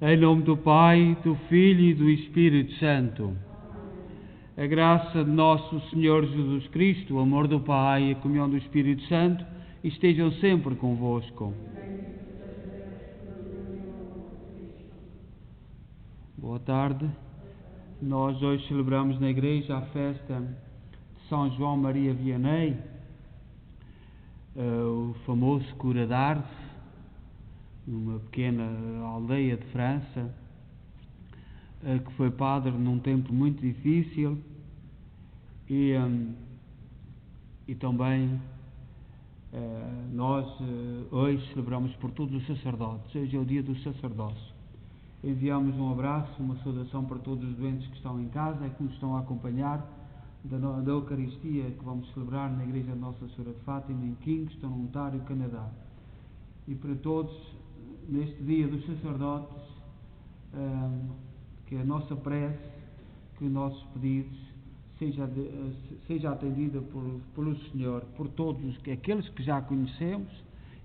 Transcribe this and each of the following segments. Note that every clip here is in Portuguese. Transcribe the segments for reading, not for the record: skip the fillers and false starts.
Em nome do Pai, do Filho e do Espírito Santo. A graça de nosso Senhor Jesus Cristo, o amor do Pai e a comunhão do Espírito Santo estejam sempre convosco. Boa tarde. Nós hoje celebramos na igreja a festa de São João Maria Vianney, o famoso cura d'Ars, numa pequena aldeia de França, que foi padre num tempo muito difícil, e também nós hoje celebramos por todos os sacerdotes. Hoje é o dia do sacerdócio. Enviamos um abraço, uma saudação para todos os doentes que estão em casa e que nos estão a acompanhar da Eucaristia que vamos celebrar na Igreja de Nossa Senhora de Fátima em Kingston, Ontário, Canadá. E para todos, neste dia dos sacerdotes, que a nossa prece, que os nossos pedidos seja atendida pelo Senhor, por todos aqueles que já conhecemos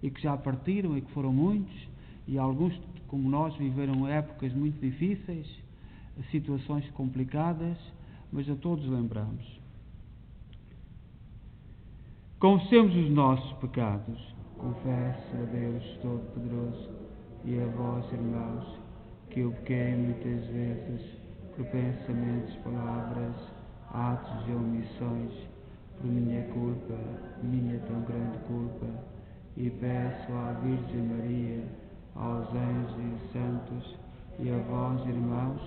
e que já partiram e que foram muitos, e alguns, como nós, viveram épocas muito difíceis, situações complicadas, mas a todos lembramos. Confessemos os nossos pecados. Confesso a Deus Todo-Poderoso e a vós, irmãos, que eu pequei muitas vezes por pensamentos, palavras, atos e omissões, por minha culpa, minha tão grande culpa, e peço à Virgem Maria, aos anjos e santos, e a vós, irmãos,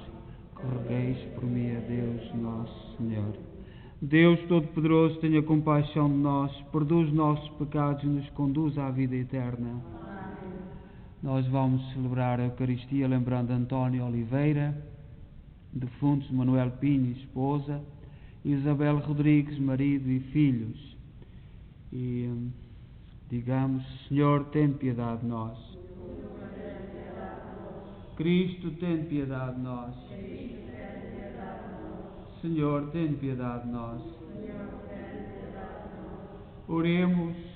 que rogueis por mim a Deus Nosso Senhor. Deus Todo-Poderoso, tenha compaixão de nós, perdoa os nossos pecados e nos conduz à vida eterna. Nós vamos celebrar a Eucaristia lembrando António Oliveira, defuntos Manuel Pinho, esposa, Isabel Rodrigues, marido e filhos. E digamos: Senhor, tem piedade de nós. Cristo, tem piedade de nós. Senhor, tem piedade de nós. Oremos.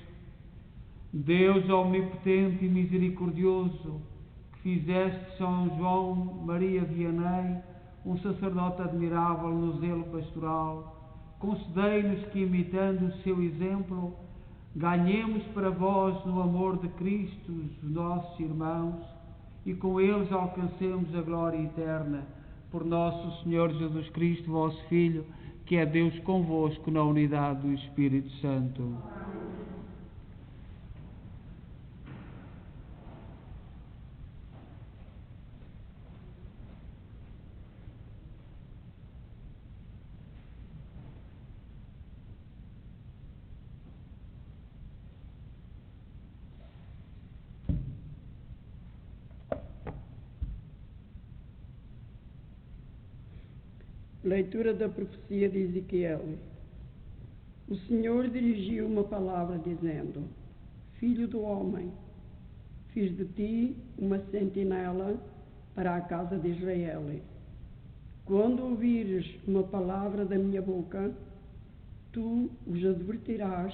Deus omnipotente e misericordioso, que fizeste São João Maria Vianney um sacerdote admirável no zelo pastoral, concedei-nos que, imitando o seu exemplo, ganhemos para vós no amor de Cristo os nossos irmãos e com eles alcancemos a glória eterna. Por nosso Senhor Jesus Cristo, vosso Filho, que é Deus convosco na unidade do Espírito Santo. Leitura da profecia de Ezequiel. O Senhor dirigiu uma palavra dizendo: Filho do homem, fiz de ti uma sentinela para a casa de Israel. Quando ouvires uma palavra da minha boca, tu os advertirás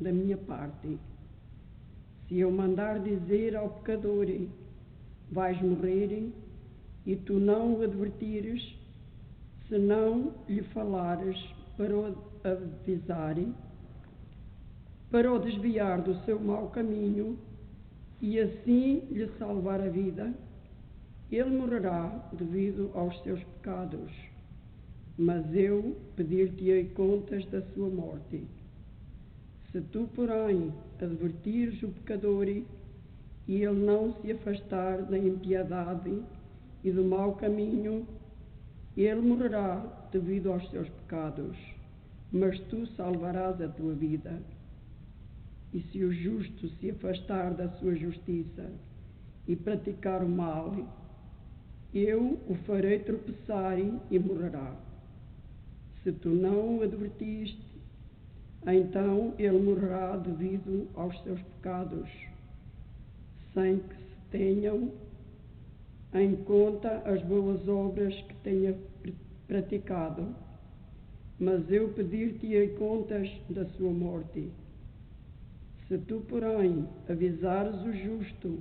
da minha parte. Se eu mandar dizer ao pecador: vais morrer, e tu não o advertires, se não lhe falares para o avisar, para o desviar do seu mau caminho e assim lhe salvar a vida, ele morrerá devido aos seus pecados, mas eu pedir-te-ei contas da sua morte. Se tu, porém, advertires o pecador e ele não se afastar da impiedade e do mau caminho, ele morrerá devido aos seus pecados, mas tu salvarás a tua vida. E se o justo se afastar da sua justiça e praticar o mal, eu o farei tropeçar e morrerá. Se tu não o advertiste, então ele morrerá devido aos seus pecados, sem que se tenham em conta as boas obras que tenha praticado, mas eu pedir-te-ei contas da sua morte. Se tu, porém, avisares o justo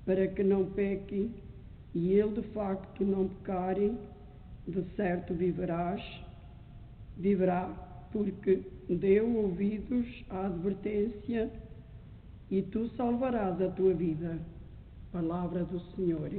para que não peque, e ele de facto não pecarem, de certo viverá, porque deu ouvidos à advertência, e tu salvarás a tua vida. Palavra do Senhor.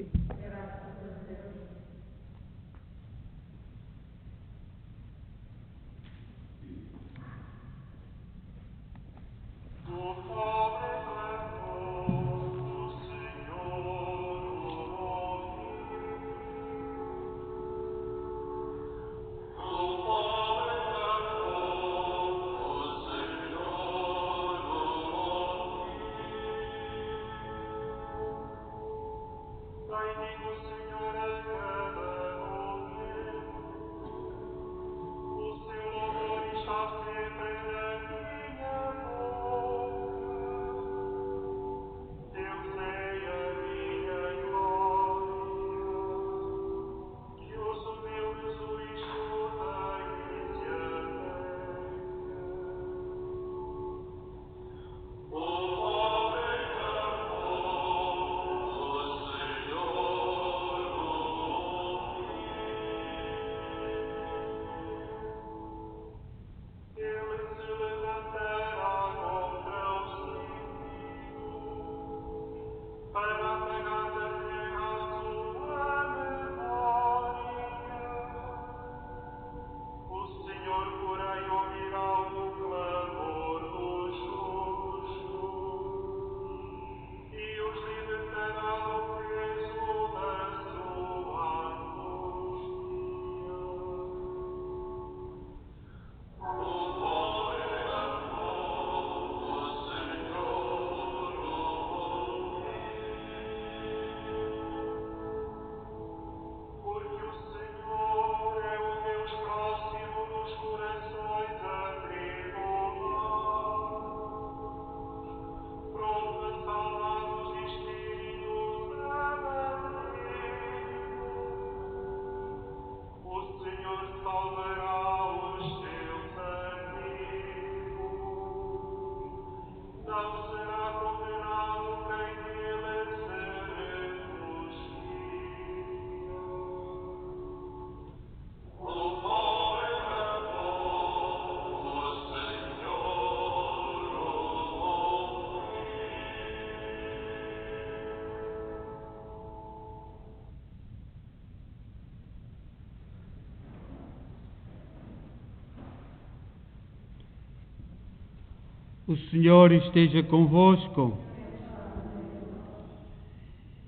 O Senhor esteja convosco.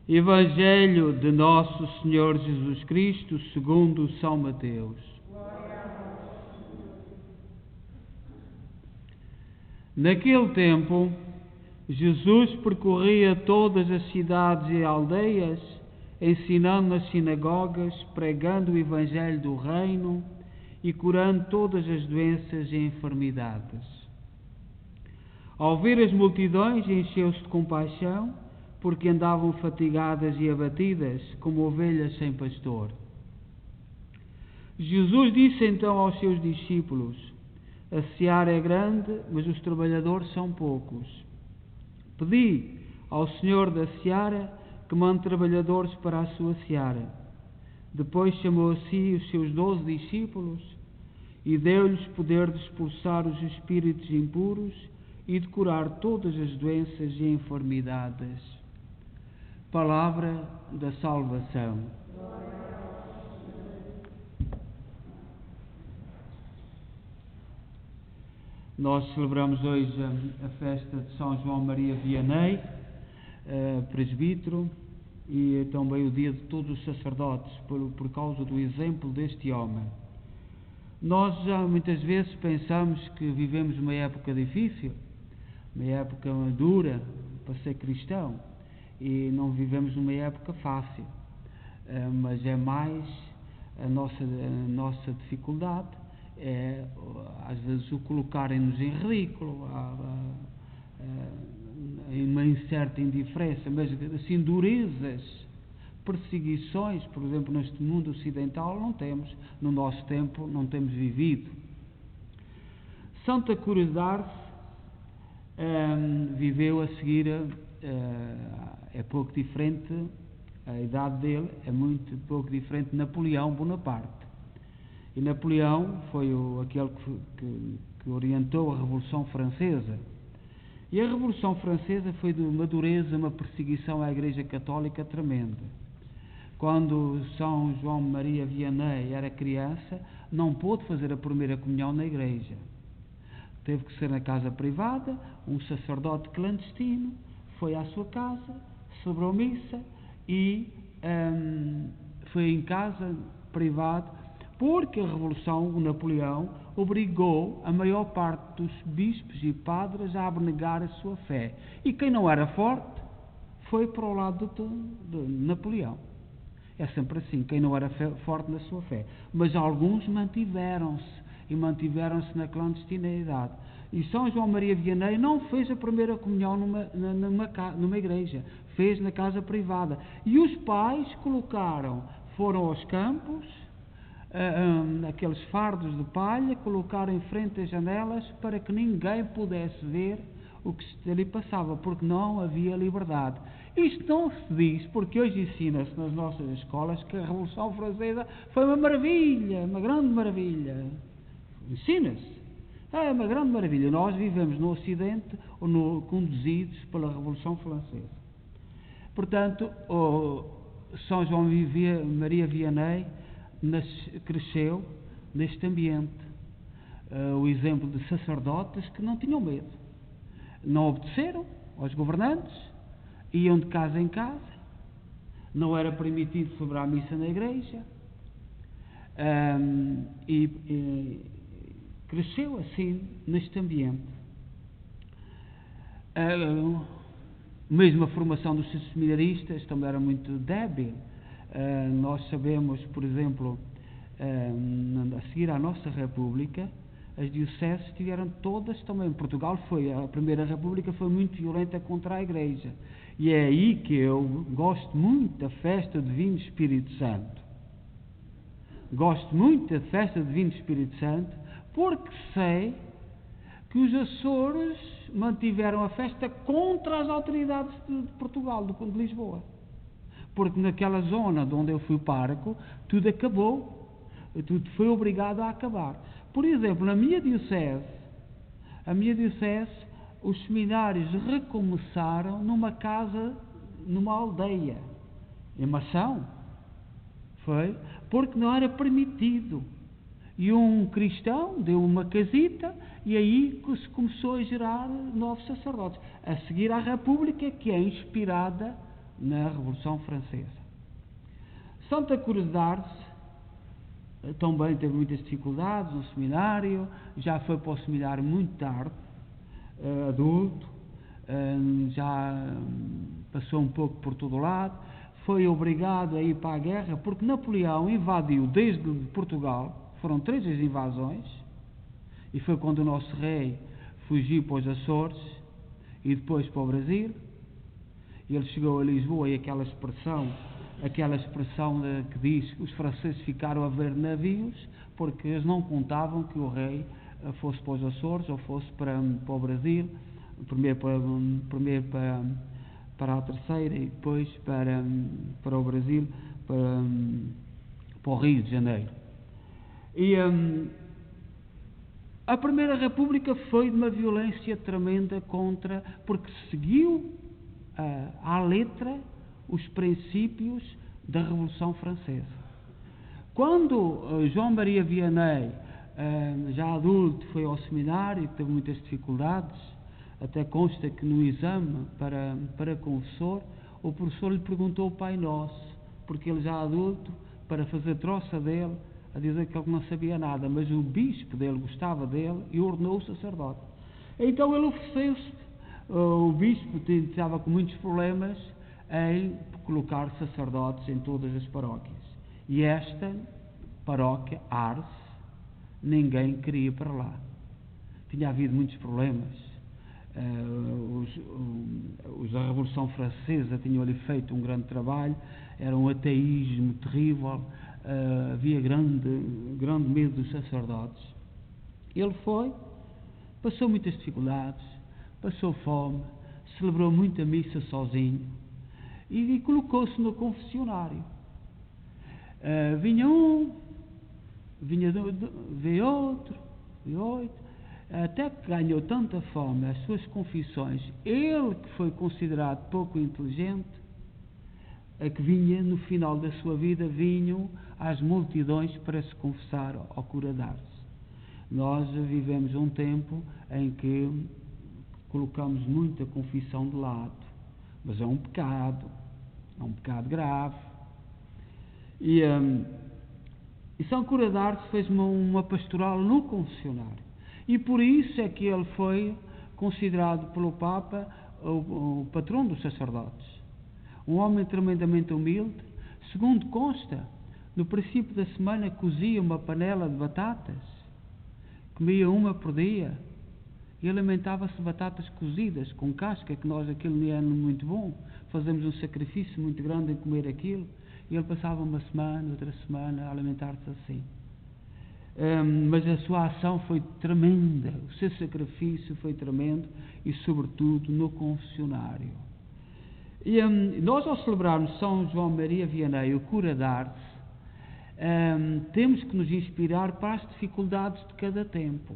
Evangelho de Nosso Senhor Jesus Cristo, segundo São Mateus. Naquele tempo, Jesus percorria todas as cidades e aldeias, ensinando nas sinagogas, pregando o Evangelho do Reino e curando todas as doenças e enfermidades. Ao ver as multidões, encheu-se de compaixão, porque andavam fatigadas e abatidas, como ovelhas sem pastor. Jesus disse então aos seus discípulos: a seara é grande, mas os trabalhadores são poucos. Pedi ao Senhor da seara que mande trabalhadores para a sua seara. Depois chamou a si os seus 12 discípulos e deu-lhes poder de expulsar os espíritos impuros e de curar todas as doenças e enfermidades. Palavra da salvação. Nós celebramos hoje a festa de São João Maria Vianney, presbítero, e também o dia de todos os sacerdotes, por causa do exemplo deste homem. Nós já muitas vezes pensamos que vivemos uma época difícil, uma época dura para ser cristão, e não vivemos numa época fácil, mas é mais a nossa dificuldade, é às vezes o colocarem-nos em ridículo, em uma incerta indiferença, mas assim durezas, perseguições, por exemplo, neste mundo ocidental não temos, no nosso tempo não temos vivido. Santa Cruz de Arce viveu a seguir, é pouco diferente a idade dele é muito pouco diferente de Napoleão Bonaparte. E Napoleão foi aquele que orientou a Revolução Francesa. E a Revolução Francesa foi de uma dureza, uma perseguição à Igreja Católica tremenda. Quando São João Maria Vianney era criança, não pôde fazer a primeira comunhão na igreja. Teve que ser na casa privada, um sacerdote clandestino foi à sua casa, celebrou missa e foi em casa privada, porque a Revolução, o Napoleão, obrigou a maior parte dos bispos e padres a abnegar a sua fé. E quem não era forte foi para o lado de Napoleão. É sempre assim, quem não era forte na sua fé. Mas alguns mantiveram-se, e mantiveram-se na clandestinidade. E São João Maria Vianney não fez a primeira comunhão numa igreja, fez na casa privada. E os pais foram aos campos, aqueles fardos de palha, colocaram em frente às janelas para que ninguém pudesse ver o que ali passava, porque não havia liberdade. Isto não se diz, porque hoje ensina-se nas nossas escolas que a Revolução Francesa foi uma maravilha, uma grande maravilha. Ensina-se. É uma grande maravilha. Nós vivemos no Ocidente, conduzidos pela Revolução Francesa. Portanto, São João Maria Vianney cresceu neste ambiente. O exemplo de sacerdotes que não tinham medo. Não obedeceram aos governantes, iam de casa em casa, não era permitido celebrar a missa na igreja, e cresceu assim neste ambiente. Mesmo a formação dos seminaristas também era muito débil. Nós sabemos, por exemplo, a seguir à nossa República, as dioceses tiveram todas também. Em Portugal a Primeira República foi muito violenta contra a Igreja. E é aí que eu gosto muito da festa do Divino Espírito Santo. Gosto muito da festa do Divino Espírito Santo porque sei que os Açores mantiveram a festa contra as autoridades de Portugal, de Lisboa. Porque naquela zona de onde eu fui pároco, tudo acabou. Tudo foi obrigado a acabar. Por exemplo, na minha diocese, os seminários recomeçaram numa casa, numa aldeia, em Mação. Foi porque não era permitido. E um cristão deu uma casita e aí se começou a gerar novos sacerdotes. A seguir à República, que é inspirada na Revolução Francesa. Santa Cruz de Arce também teve muitas dificuldades no seminário, já foi para o seminário muito tarde, adulto, já passou um pouco por todo lado, foi obrigado a ir para a guerra, porque Napoleão invadiu desde Portugal, foram 3 as invasões, e foi quando o nosso rei fugiu para os Açores e depois para o Brasil. Ele chegou a Lisboa e aquela expressão que diz que os franceses ficaram a ver navios porque eles não contavam que o rei fosse para os Açores ou fosse para o Brasil, primeiro para a Terceira e depois para o Brasil, para o Rio de Janeiro. E a Primeira República foi de uma violência tremenda porque seguiu à letra os princípios da Revolução Francesa. Quando João Maria Vianney, já adulto, foi ao seminário, teve muitas dificuldades, até consta que no exame para confessor, o professor lhe perguntou o Pai Nosso, porque ele já adulto, para fazer troça dele, a dizer que ele não sabia nada, mas o bispo dele gostava dele e ordenou o sacerdote. Então ele ofereceu-se. O bispo estava com muitos problemas em colocar sacerdotes em todas as paróquias. E esta paróquia, Arce, ninguém queria ir para lá. Tinha havido muitos problemas. A Revolução Francesa tinham ali feito um grande trabalho, era um ateísmo terrível, havia grande medo dos sacerdotes. Ele passou muitas dificuldades, passou fome, celebrou muita missa sozinho e colocou-se no confessionário. Vinha um, veio outro, até que ganhou tanta fome as suas confissões, ele que foi considerado pouco inteligente, a que vinha, no final da sua vida, vinham às multidões para se confessar ao cura d'Ars. Nós vivemos um tempo em que colocamos muita confissão de lado, mas é um pecado grave. E São Cura d'Ars fez uma pastoral no confessionário, e por isso é que ele foi considerado pelo Papa o patrão dos sacerdotes. Um homem tremendamente humilde. Segundo consta, no princípio da semana cozia uma panela de batatas, comia uma por dia, e alimentava-se de batatas cozidas, com casca, que nós, aquilo não é muito bom, fazemos um sacrifício muito grande em comer aquilo, e ele passava uma semana, outra semana, a alimentar-se assim. Mas a sua ação foi tremenda, o seu sacrifício foi tremendo, e sobretudo no confessionário. E nós, ao celebrarmos São João Maria Vianney, o cura d'Ars, temos que nos inspirar para as dificuldades de cada tempo.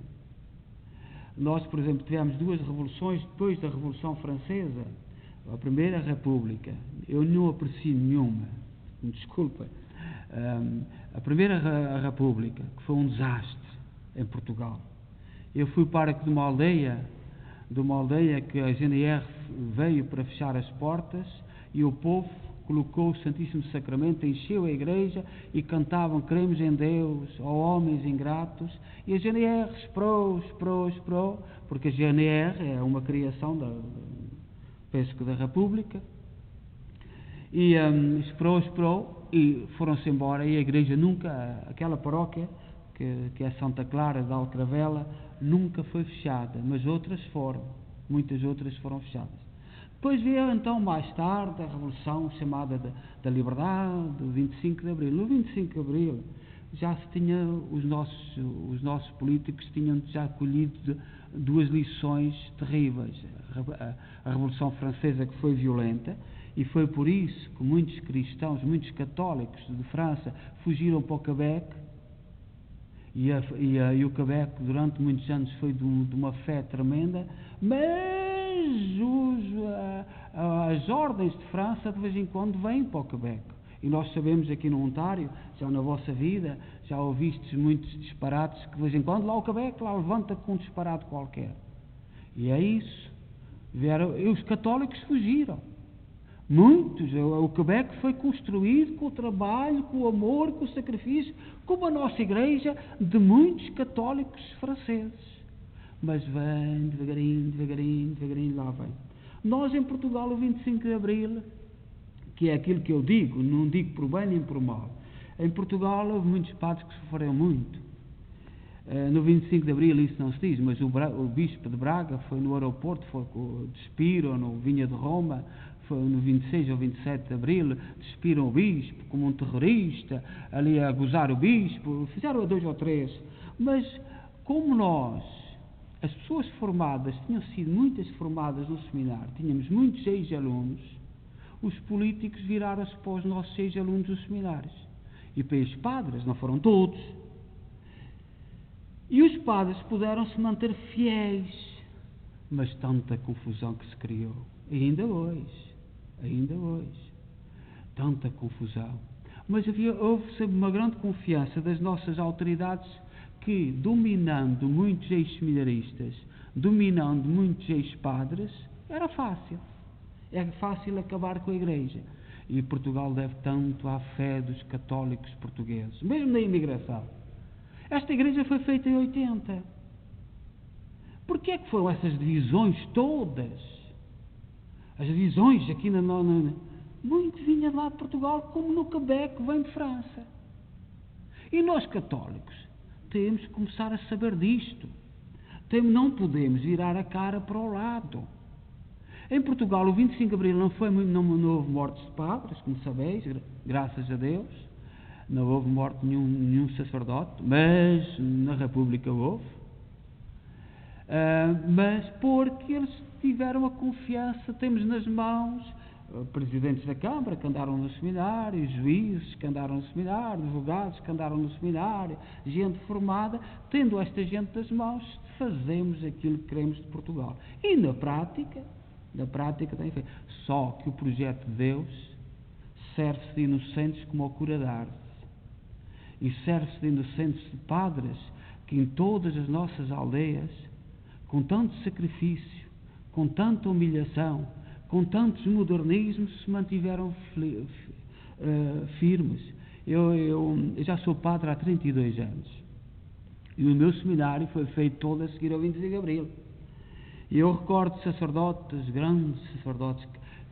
Nós, por exemplo, tivemos duas revoluções depois da Revolução Francesa. A Primeira República, eu não aprecio nenhuma, me desculpa. A Primeira República, que foi um desastre em Portugal. Eu fui pároco de uma aldeia que a GNR veio para fechar as portas, e o povo colocou o Santíssimo Sacramento, encheu a igreja e cantavam "Cremos em Deus, ó homens ingratos", e a GNR esperou, porque a GNR é uma criação penso que da República, e esperou e foram-se embora, e a igreja nunca, aquela paróquia que é Santa Clara de Alcravela, nunca foi fechada, mas outras foram, muitas outras foram fechadas. Depois veio então mais tarde a Revolução chamada da Liberdade, do 25 de Abril. No 25 de Abril já se tinha, os nossos políticos tinham já colhido duas lições terríveis. A Revolução Francesa, que foi violenta, e foi por isso que muitos cristãos, muitos católicos de França fugiram para o Quebec, e o Quebec durante muitos anos foi de uma fé tremenda, mas as ordens de França de vez em quando vêm para o Quebec, e nós sabemos aqui no Ontário, já na vossa vida, já ouvistes muitos disparates, que de vez em quando lá o Quebec lá levanta com um disparate qualquer, e é isso, e os católicos fugiram. Muitos, o Quebec foi construído com o trabalho, com o amor, com o sacrifício, como a nossa igreja, de muitos católicos franceses. Mas vem, devagarinho, lá vem. Nós em Portugal, o 25 de Abril, que é aquilo que eu digo, não digo por bem nem por mal, em Portugal houve muitos padres que sofreram muito. No 25 de Abril isso não se diz, mas o bispo de Braga foi no aeroporto, foi despiram no Vinha de Roma, foi no 26 ou 27 de Abril, despiram o bispo como um terrorista, ali a gozar o bispo, fizeram a 2 ou 3, mas como nós, as pessoas formadas, tinham sido muitas formadas no seminário, tínhamos muitos ex-alunos, os políticos viraram-se para os nossos ex-alunos dos seminários, e para os padres, não foram todos, e os padres puderam se manter fiéis, mas tanta confusão que se criou, ainda hoje, tanta confusão. Mas houve sempre uma grande confiança das nossas autoridades que, dominando muitos ex-seminaristas, dominando muitos ex-padres, era fácil. É fácil acabar com a igreja. E Portugal deve tanto à fé dos católicos portugueses, mesmo na imigração. Esta igreja foi feita em 80. Porquê é que foram essas divisões todas? As divisões aqui muito vinha lá de Portugal, como no Quebec vem de França. E nós católicos temos que começar a saber disto. Não podemos virar a cara para o lado. Em Portugal, o 25 de Abril não houve mortes de padres, como sabeis, graças a Deus. Não houve morte de nenhum sacerdote, mas na República houve. Mas porque eles tiveram a confiança, temos nas mãos presidentes da Câmara que andaram no seminário, juízes que andaram no seminário, advogados que andaram no seminário, gente formada. Tendo esta gente das mãos, fazemos aquilo que queremos de Portugal. E na prática tem feito. Só que o projeto de Deus serve-se de inocentes como o cura de Ars, e serve-se de inocentes de padres que em todas as nossas aldeias, com tanto sacrifício, com tanta humilhação, com tantos modernismos, se mantiveram firmes. Eu já sou padre há 32 anos e o meu seminário foi feito todo a seguir ao 25 de Abril. E eu recordo sacerdotes, grandes sacerdotes,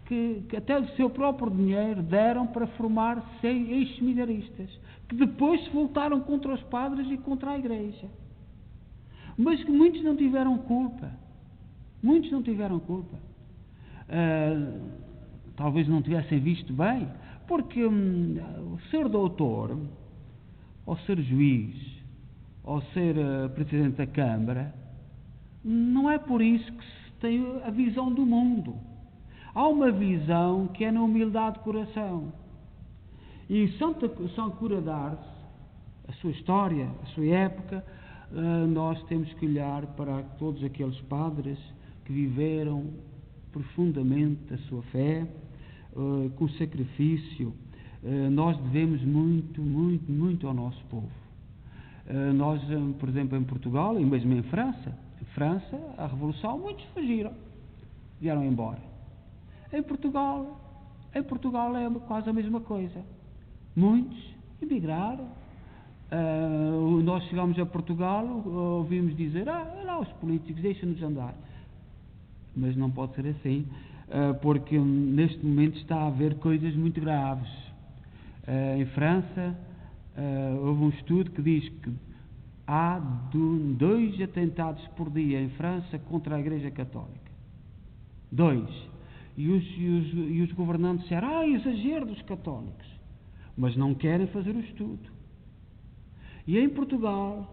que até do seu próprio dinheiro deram para formar ex-seminaristas, que depois se voltaram contra os padres e contra a Igreja. Mas que muitos não tiveram culpa. Muitos não tiveram culpa. Talvez não tivessem visto bem, porque ser doutor, ou ser juiz, ou ser presidente da Câmara, não é por isso que se tem a visão do mundo. Há uma visão que é na humildade de coração. E São Cura de Ars, a sua história, a sua época, nós temos que olhar para todos aqueles padres que viveram profundamente a sua fé, com sacrifício. Nós devemos muito, muito, muito ao nosso povo. Nós, por exemplo, em Portugal, e mesmo em França, a Revolução, muitos fugiram, vieram embora. Em Portugal é quase a mesma coisa. Muitos emigraram. Nós chegámos a Portugal, ouvimos dizer, lá os políticos, deixam-nos andar. Mas não pode ser assim, porque neste momento está a haver coisas muito graves. Em França, houve um estudo que diz que há 2 atentados por dia em França contra a Igreja Católica. 2. E os governantes disseram, exagero dos católicos. Mas não querem fazer o estudo. E em Portugal,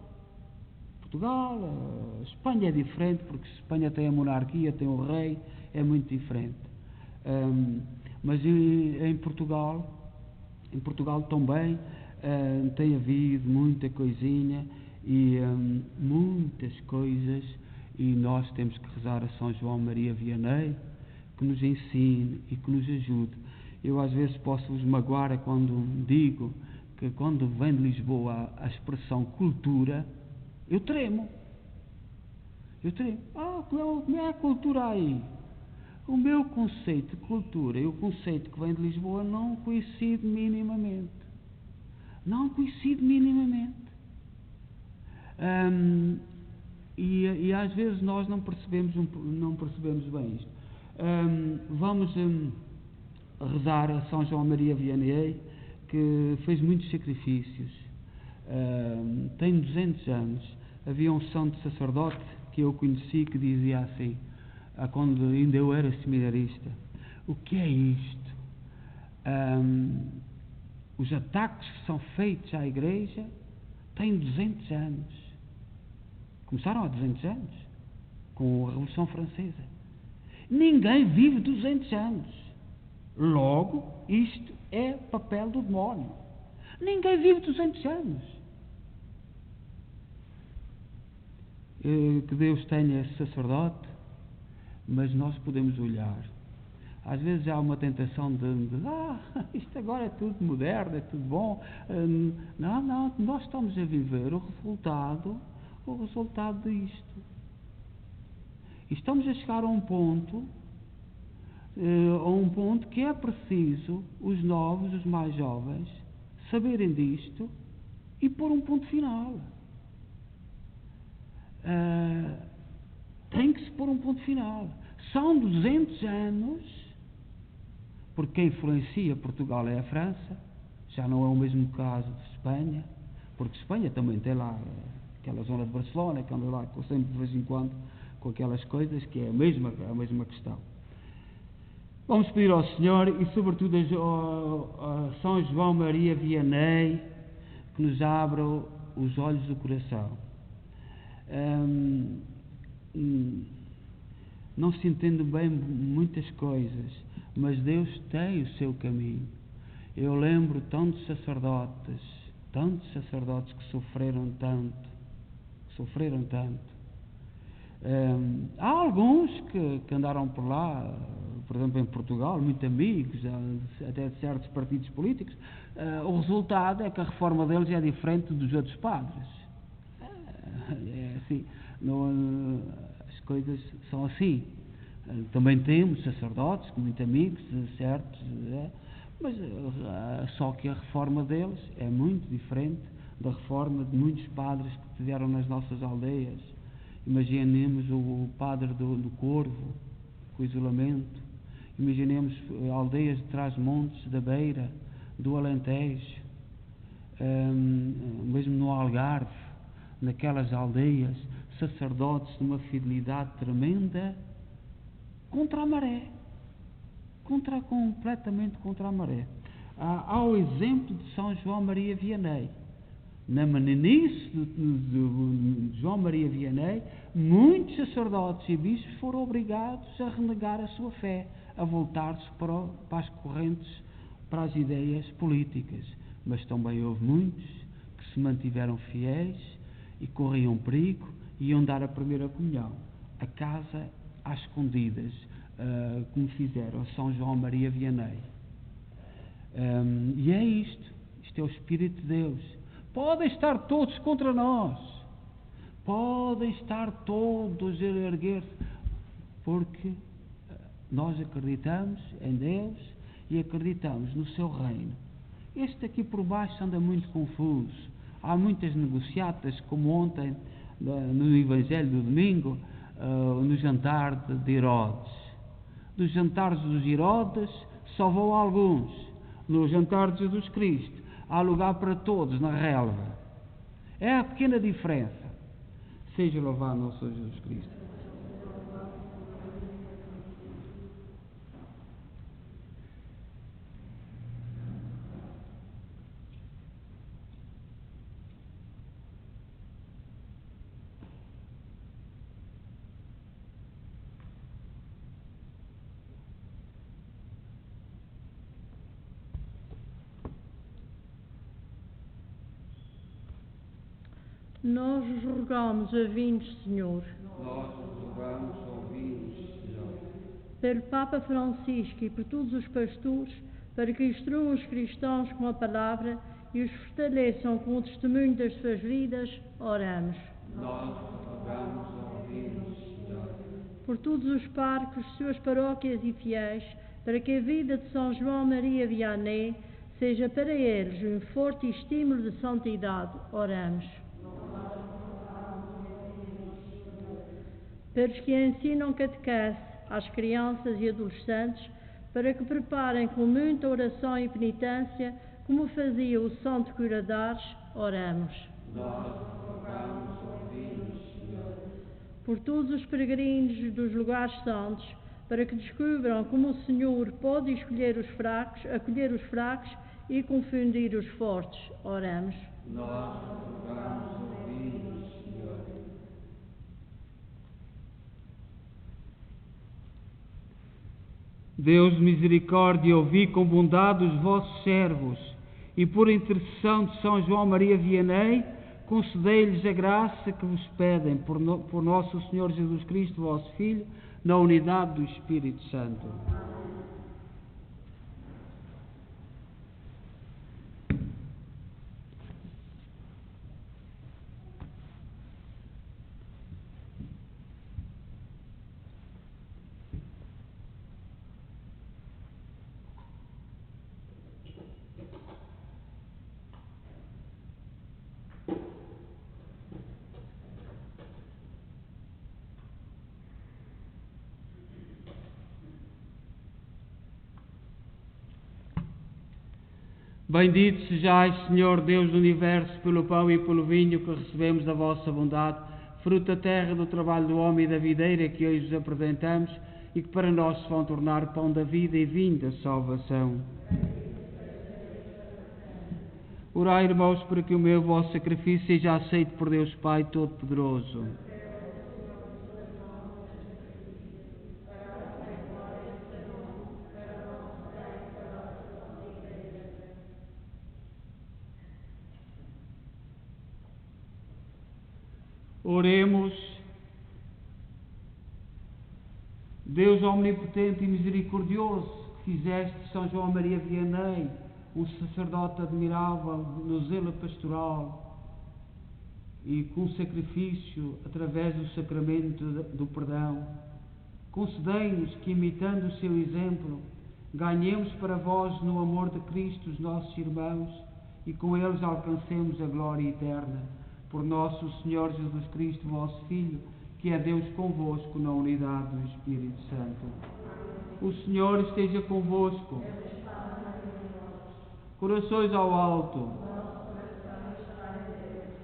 Espanha é diferente, porque Espanha tem a monarquia, tem o rei, é muito diferente. Mas em Portugal também tem havido muita coisinha e muitas coisas, e nós temos que rezar a São João Maria Vianney, que nos ensine e que nos ajude. Eu às vezes posso vos magoar quando digo que quando vem de Lisboa a expressão cultura, eu tremo. Como é a cultura aí? O meu conceito de cultura e o conceito que vem de Lisboa não coincide minimamente. E às vezes nós não percebemos bem isto. Vamos rezar a São João Maria Vianney, que fez muitos sacrifícios. Tem 200 anos. Havia um santo sacerdote que eu conheci que dizia assim, quando ainda eu era seminarista: o que é isto? Os ataques que são feitos à Igreja têm 200 anos. Começaram há 200 anos, com a Revolução Francesa. Ninguém vive 200 anos. Logo, isto é papel do demónio. Ninguém vive 200 anos. Que Deus tenha esse sacerdote, mas nós podemos olhar. Às vezes há uma tentação de isto agora é tudo moderno, é tudo bom. Não, nós estamos a viver o resultado disto. E estamos a chegar a um ponto que é preciso os novos, os mais jovens, saberem disto e pôr um ponto final. Tem que se pôr um ponto final. São 200 anos, porque quem influencia Portugal é a França, já não é o mesmo caso de Espanha, porque Espanha também tem lá aquela zona de Barcelona, que anda lá sempre de vez em quando com aquelas coisas, que é a mesma questão. Vamos pedir ao Senhor e sobretudo a São João Maria Vianney que nos abra os olhos do coração. Não se entende bem muitas coisas, mas Deus tem o seu caminho. Eu lembro tantos sacerdotes que sofreram tanto. Há alguns que andaram por lá, por exemplo em Portugal, muito amigos, até de certos partidos políticos. O resultado é que a reforma deles é diferente dos outros padres. É assim, as coisas são assim. Também temos sacerdotes, muito amigos, certos, mas só que a reforma deles é muito diferente da reforma de muitos padres que tiveram nas nossas aldeias. Imaginemos o padre do Corvo, com o isolamento. Imaginemos aldeias de Trás-Montes, da Beira, do Alentejo, mesmo no Algarve, naquelas aldeias, sacerdotes de uma fidelidade tremenda contra a maré, completamente contra a maré. Há o exemplo de São João Maria Vianney. Na meninice de João Maria Vianney, muitos sacerdotes e bispos foram obrigados a renegar a sua fé, a voltar-se para as correntes, para as ideias políticas. Mas também houve muitos que se mantiveram fiéis e corriam perigo e iam dar a primeira comunhão, a casa às escondidas, como fizeram a São João Maria Vianney. E é isto é o Espírito de Deus. Podem estar todos contra nós, podem estar todos a erguer-se, porque nós acreditamos em Deus e acreditamos no seu reino. Este aqui por baixo anda muito confuso. Há muitas negociatas, como ontem no Evangelho do domingo, no jantar de Herodes. Dos jantares dos Herodes só vão alguns. No jantar de Jesus Cristo há lugar para todos na relva. É a pequena diferença. Seja louvado nosso Senhor Jesus Cristo. Nós os rogamos, ouvintes, Senhor. Nós os rogamos, ouvintes, Senhor. Pelo Papa Francisco e por todos os pastores, para que instruam os cristãos com a palavra e os fortaleçam com o testemunho das suas vidas, oramos. Nós os rogamos, ouvintes, Senhor. Por todos os parcos, suas paróquias e fiéis, para que a vida de São João Maria Vianney seja para eles um forte estímulo de santidade, oramos. Pelos que ensinam catequese às crianças e adolescentes, para que preparem com muita oração e penitência, como fazia o Santo Cura de Ars, oramos. Nós rogamos, ouvintes, Senhor. Por todos os peregrinos dos lugares santos, para que descubram como o Senhor pode escolher os fracos, acolher os fracos e confundir os fortes, oramos. Nós rogamos, ouvintes, Senhor. Deus de misericórdia, ouvi com bondade os vossos servos e por intercessão de São João Maria Vianney, concedei-lhes a graça que vos pedem por nosso Senhor Jesus Cristo, vosso Filho, na unidade do Espírito Santo. Bendito sejais, Senhor Deus do Universo, pelo pão e pelo vinho que recebemos da vossa bondade, fruto da terra, do trabalho do homem e da videira que hoje vos apresentamos e que para nós se vão tornar pão da vida e vinho da salvação. Orai, irmãos, para que o meu vosso sacrifício seja aceito por Deus Pai Todo-Poderoso. Oremos. Deus omnipotente e misericordioso, que fizeste de São João Maria Vianney um sacerdote admirável no zelo pastoral e com sacrifício através do sacramento do perdão, concedei-nos que, imitando o seu exemplo, ganhemos para vós no amor de Cristo os nossos irmãos e com eles alcancemos a glória eterna. Por nosso Senhor Jesus Cristo, vosso Filho, que é Deus convosco na unidade do Espírito Santo. O Senhor esteja convosco. Corações ao alto.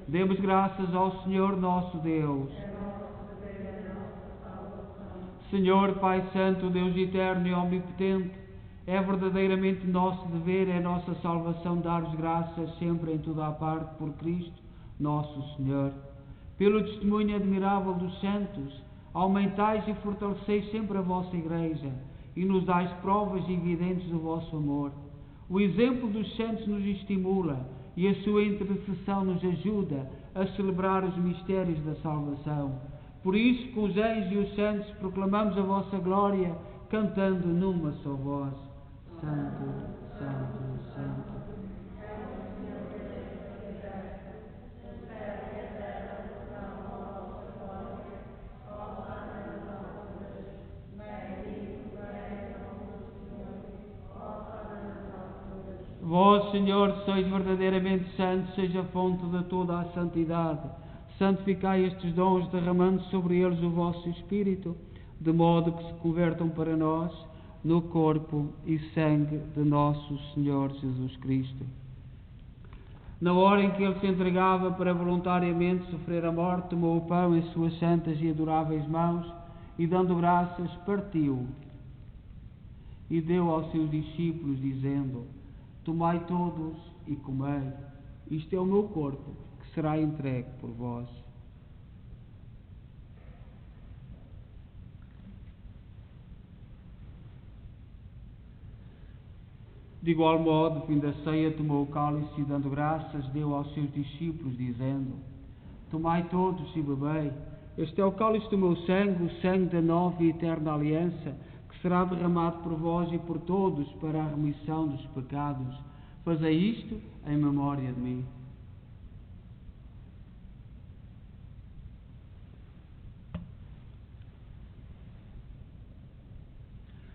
Demos graças ao Senhor nosso Deus. Senhor, Pai Santo, Deus eterno e omnipotente, é verdadeiramente nosso dever, é nossa salvação dar-vos graças sempre em toda a parte por Cristo, nosso Senhor. Pelo testemunho admirável dos santos, aumentais e fortaleceis sempre a vossa Igreja e nos dais provas evidentes do vosso amor. O exemplo dos santos nos estimula e a sua intercessão nos ajuda a celebrar os mistérios da salvação. Por isso, com os anjos e os santos, proclamamos a vossa glória, cantando numa só voz: Santo, Santo, Santo. Vós, Senhor, sois verdadeiramente santos, seja a fonte de toda a santidade. Santificai estes dons, derramando sobre eles o vosso Espírito, de modo que se convertam para nós no corpo e sangue de nosso Senhor Jesus Cristo. Na hora em que ele se entregava para voluntariamente sofrer a morte, tomou o pão em suas santas e adoráveis mãos e, dando graças, partiu e deu aos seus discípulos, dizendo: Tomai todos e comei, isto é o meu corpo, que será entregue por vós. De igual modo, fim da ceia, tomou o cálice e, dando graças, deu aos seus discípulos, dizendo: Tomai todos e bebei, este é o cálice do meu sangue, o sangue da nova e eterna aliança, que será derramado por vós e por todos para a remissão dos pecados. Fazei isto em memória de mim.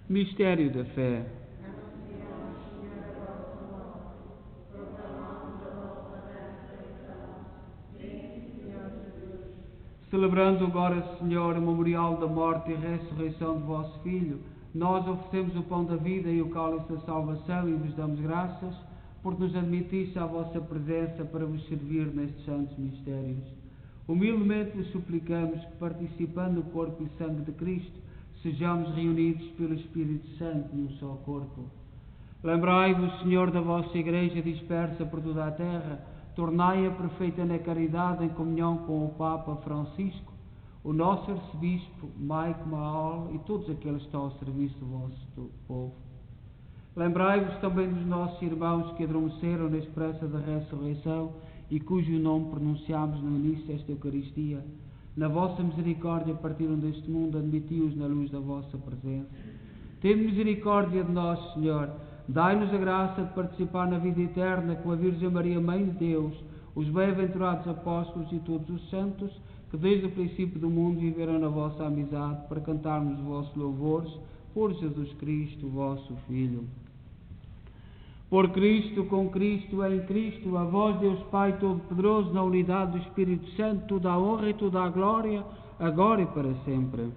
Mistério da fé. Celebrando agora, Senhor, o memorial da morte e ressurreição de vosso Filho, nós oferecemos o pão da vida e o cálice da salvação e vos damos graças por nos admitisse à vossa presença para vos servir nestes santos mistérios. Humildemente vos suplicamos que, participando do corpo e sangue de Cristo, sejamos reunidos pelo Espírito Santo num só corpo. Lembrai-vos, Senhor, da vossa Igreja dispersa por toda a terra, tornai-a perfeita na caridade em comunhão com o Papa Francisco, o nosso arcebispo Mike Mahal e todos aqueles que estão ao serviço do vosso povo. Lembrai-vos também dos nossos irmãos que adormeceram na esperança da ressurreição e cujo nome pronunciámos no início desta Eucaristia. Na vossa misericórdia partiram deste mundo, admiti-os na luz da vossa presença. Tende misericórdia de nós, Senhor. Dai-nos a graça de participar na vida eterna com a Virgem Maria, Mãe de Deus, os bem-aventurados apóstolos e todos os santos que desde o princípio do mundo viveram na vossa amizade, para cantarmos os vossos louvores por Jesus Cristo, vosso Filho. Por Cristo, com Cristo, em Cristo, a vós, Deus Pai Todo-Poderoso, na unidade do Espírito Santo, toda a honra e toda a glória, agora e para sempre.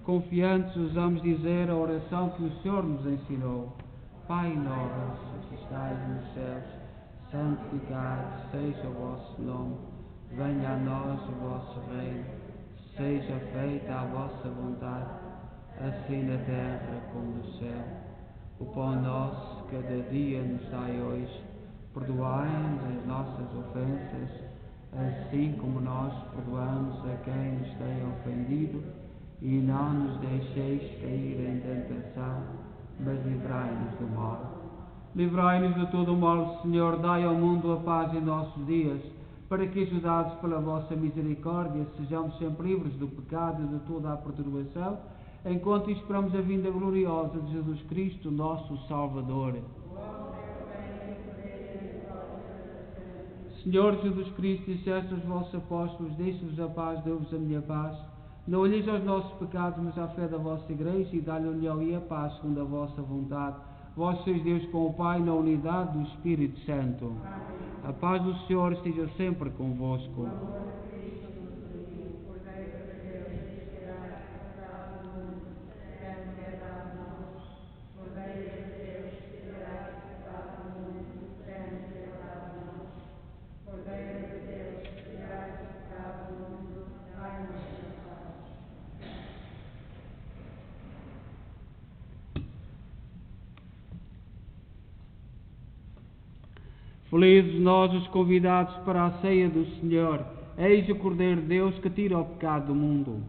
Confiantes, ousamos dizer a oração que o Senhor nos ensinou. Pai nosso, que estais nos céus, santificado seja o vosso nome. Venha a nós o vosso reino. Seja feita a vossa vontade, assim na terra como no céu. O pão nosso, cada dia nos dai hoje. Perdoai-nos as nossas ofensas, assim como nós perdoamos a quem nos tem ofendido. E não nos deixeis cair em tentação, mas livrai-nos do mal. Livrai-nos de todo o mal, Senhor, dai ao mundo a paz em nossos dias. para que, ajudados pela vossa misericórdia, sejamos sempre livres do pecado e de toda a perturbação, enquanto esperamos a vinda gloriosa de Jesus Cristo, nosso Salvador. Senhor Jesus Cristo, disseste aos vossos apóstolos: deixe-vos a paz, dou-vos a minha paz. Não olheis aos nossos pecados, mas à fé da vossa Igreja, e dá-lhe a união e a paz segundo a vossa vontade. Vós sois Deus com o Pai, na unidade do Espírito Santo. A paz do Senhor esteja sempre convosco. Felizes nós os convidados para a ceia do Senhor. Eis o Cordeiro de Deus que tira o pecado do mundo.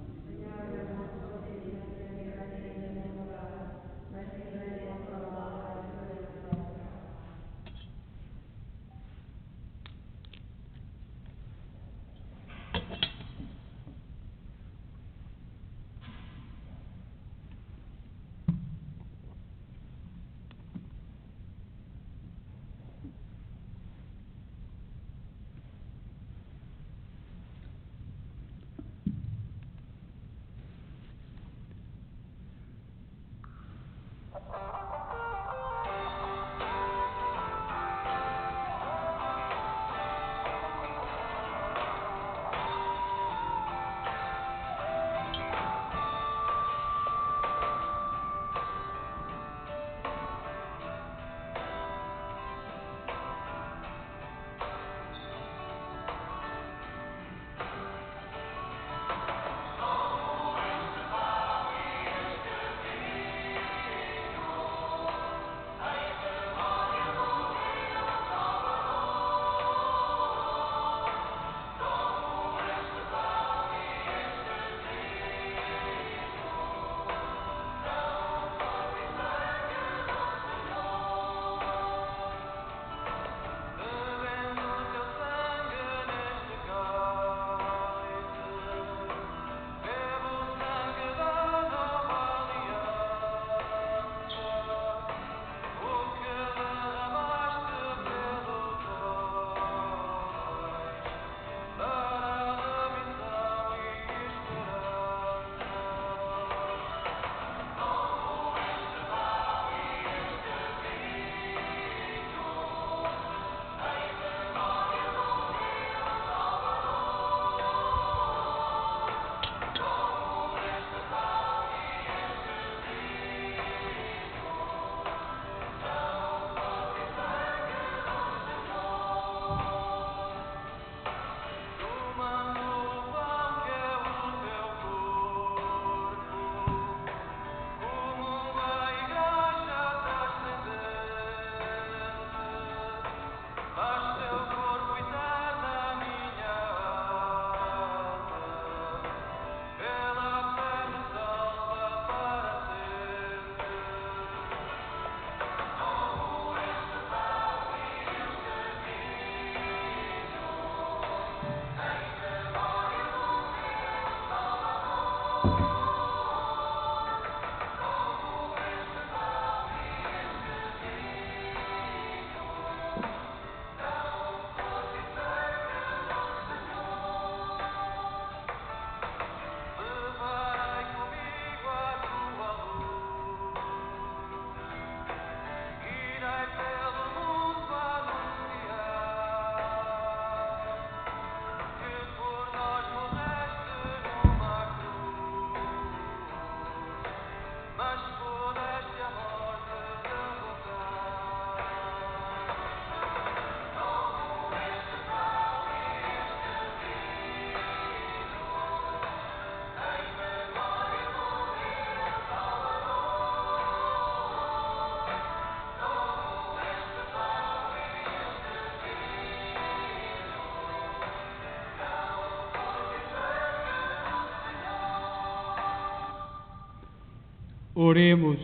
Oremos.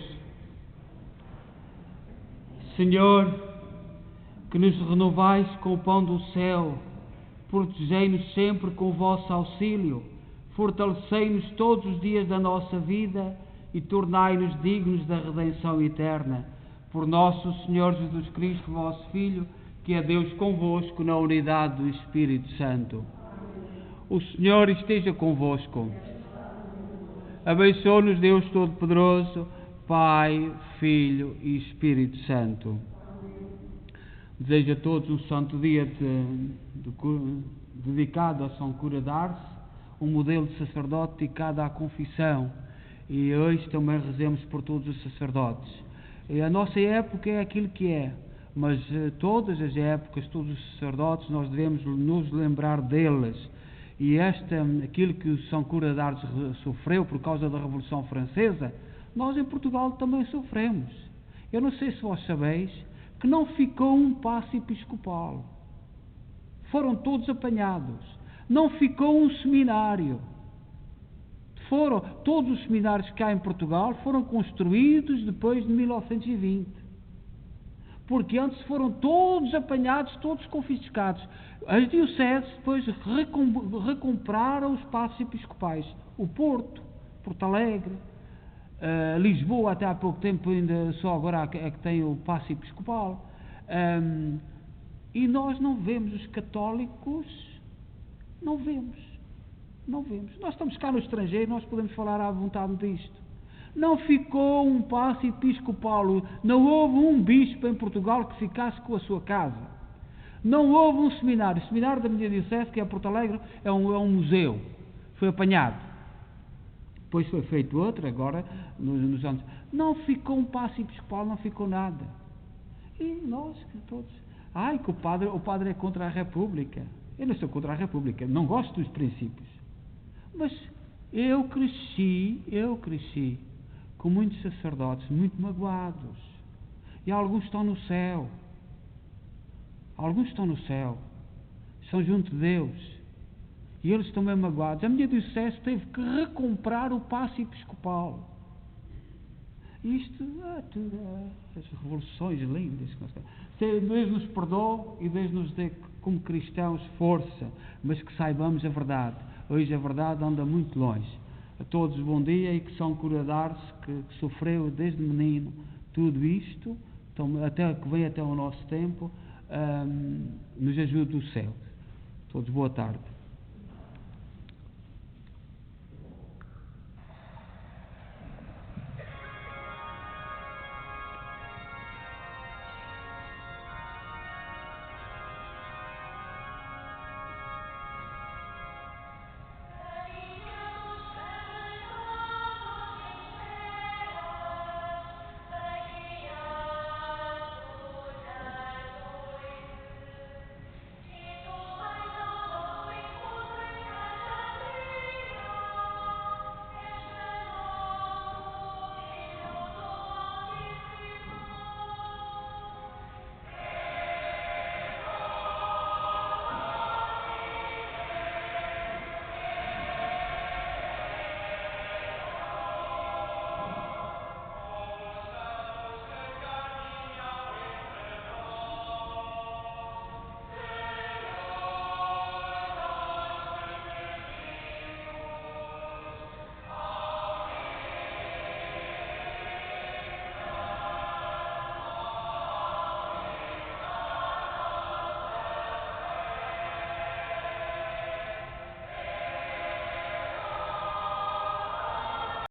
Senhor, que nos renovais com o pão do céu protegei-nos sempre com o vosso auxílio, fortalecei-nos todos os dias da nossa vida e tornai-nos dignos da redenção eterna. Por nosso Senhor Jesus Cristo, vosso Filho, que é Deus convosco na unidade do Espírito Santo. O Senhor esteja convosco. Abençoe-nos Deus Todo-Poderoso, Pai, Filho e Espírito Santo. Desejo a todos um santo dia dedicado a São Cura de Ars, um modelo de sacerdote dedicado à confissão. E hoje também rezemos por todos os sacerdotes. E a nossa época é aquilo que é, mas todas as épocas, todos os sacerdotes, nós devemos nos lembrar deles. E aquilo que o São Cura de Ars sofreu por causa da Revolução Francesa, nós em Portugal também sofremos. Eu não sei se vós sabeis que não ficou um paço episcopal. Foram todos apanhados. Não ficou um seminário. Todos os seminários que há em Portugal foram construídos depois de 1920. Porque antes foram todos apanhados, todos confiscados. As dioceses depois recompraram os paços episcopais. O Porto Alegre, Lisboa até há pouco tempo, ainda só agora é que tem o paço episcopal. E nós não vemos os católicos, não vemos. Nós estamos cá no estrangeiro, nós podemos falar à vontade disto. Não ficou um paço episcopal, não houve um bispo em Portugal que ficasse com a sua casa. Não houve um seminário. O seminário da minha diocese, que é Porto Alegre, é um museu. Foi apanhado. Depois foi feito outro, agora, nos anos. Não ficou um paço episcopal, não ficou nada. E nós, todos. Que o padre é contra a República. Eu não sou contra a República, não gosto dos princípios. Mas eu cresci com muitos sacerdotes muito magoados. E alguns estão no céu. São junto de Deus. E eles estão bem magoados. A minha diocese teve que recomprar o paço episcopal. Isto as revoluções lindas. Deus nos perdoe e Deus nos dê, como cristãos, força, mas que saibamos a verdade. Hoje a verdade anda muito longe. A todos bom dia e que São Cura de Ars, que sofreu desde menino tudo isto, que vem até o nosso tempo, nos ajude do céu. Todos boa tarde.